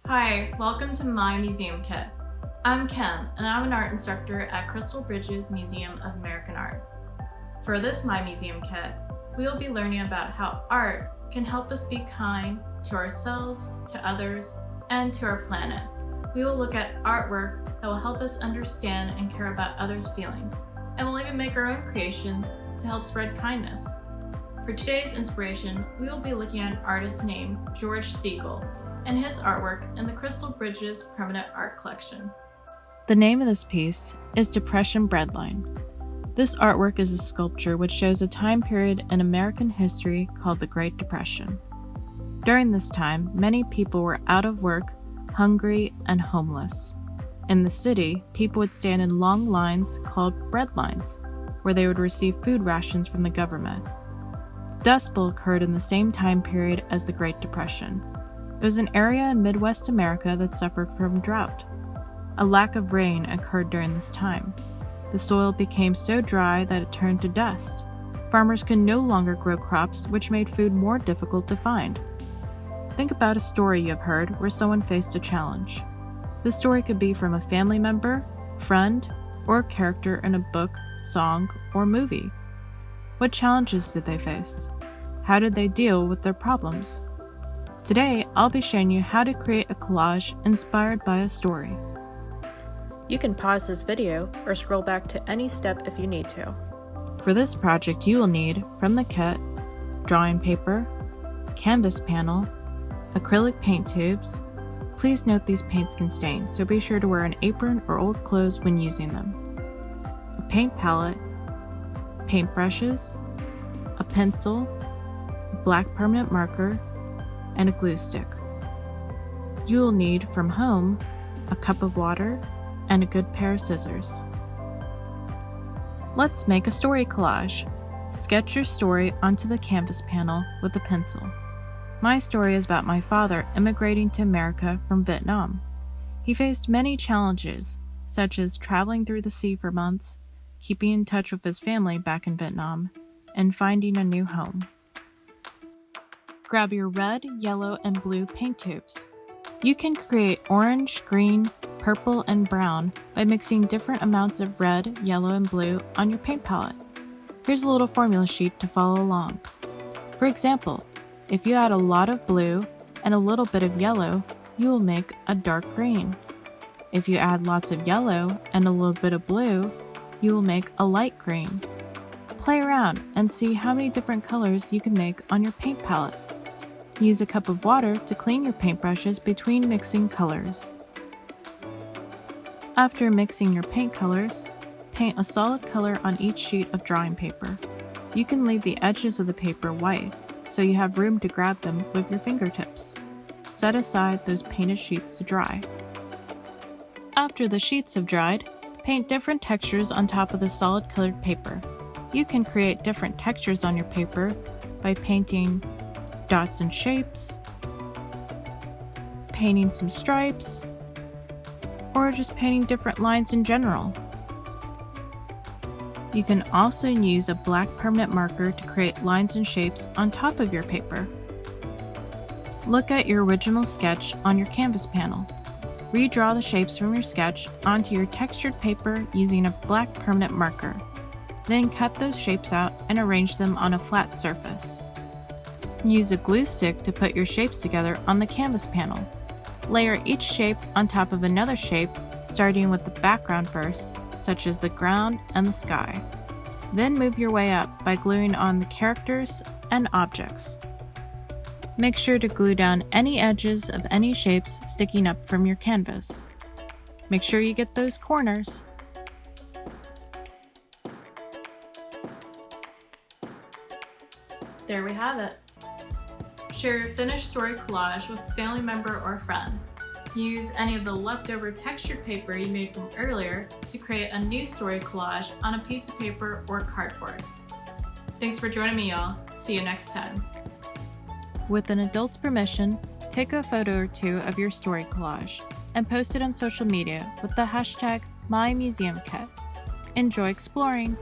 Hi, welcome to My Museum Kit. I'm Kim, and I'm an art instructor at Crystal Bridges Museum of American Art. For this My Museum Kit, we will be learning about how art can help us be kind to ourselves, to others, and to our planet. We will look at artwork that will help us understand and care about others' feelings, and we'll even make our own creations to help spread kindness. For today's inspiration, we will be looking at an artist named George Siegel and his artwork in the Crystal Bridges Permanent Art Collection. The name of this piece is Depression Breadline. This artwork is a sculpture which shows a time period in American history called the Great Depression. During this time, many people were out of work, hungry, and homeless. In the city, people would stand in long lines called bread lines, where they would receive food rations from the government. The Dust Bowl occurred in the same time period as the Great Depression. It was an area in Midwest America that suffered from drought. A lack of rain occurred during this time. The soil became so dry that it turned to dust. Farmers could no longer grow crops, which made food more difficult to find. Think about a story you've heard where someone faced a challenge. This story could be from a family member, friend, or a character in a book, song, or movie. What challenges did they face? How did they deal with their problems? Today, I'll be showing you how to create a collage inspired by a story. You can pause this video or scroll back to any step if you need to. For this project, you will need, from the kit, drawing paper, canvas panel, acrylic paint tubes. Please note these paints can stain, so be sure to wear an apron or old clothes when using them. A paint palette, paint brushes, a pencil, a black permanent marker, and a glue stick. You will need, from home, a cup of water and a good pair of scissors. Let's make a story collage. Sketch your story onto the canvas panel with a pencil. My story is about my father immigrating to America from Vietnam. He faced many challenges, such as traveling through the sea for months, keeping in touch with his family back in Vietnam, and finding a new home. Grab your red, yellow, and blue paint tubes. You can create orange, green, purple, and brown by mixing different amounts of red, yellow, and blue on your paint palette. Here's a little formula sheet to follow along. For example, if you add a lot of blue and a little bit of yellow, you will make a dark green. If you add lots of yellow and a little bit of blue, you will make a light green. Play around and see how many different colors you can make on your paint palette. Use a cup of water to clean your paintbrushes between mixing colors. After mixing your paint colors, paint a solid color on each sheet of drawing paper. You can leave the edges of the paper white, so you have room to grab them with your fingertips. Set aside those painted sheets to dry. After the sheets have dried, paint different textures on top of the solid colored paper. You can create different textures on your paper by painting dots and shapes, painting some stripes, or just painting different lines in general. You can also use a black permanent marker to create lines and shapes on top of your paper. Look at your original sketch on your canvas panel. Redraw the shapes from your sketch onto your textured paper using a black permanent marker. Then cut those shapes out and arrange them on a flat surface. Use a glue stick to put your shapes together on the canvas panel. Layer each shape on top of another shape, starting with the background first, such as the ground and the sky. Then move your way up by gluing on the characters and objects. Make sure to glue down any edges of any shapes sticking up from your canvas. Make sure you get those corners. There we have it. Share your finished story collage with a family member or friend. Use any of the leftover textured paper you made from earlier to create a new story collage on a piece of paper or cardboard. Thanks for joining me, y'all. See you next time. With an adult's permission, take a photo or two of your story collage and post it on social media with the hashtag #MyMuseumKit. Enjoy exploring!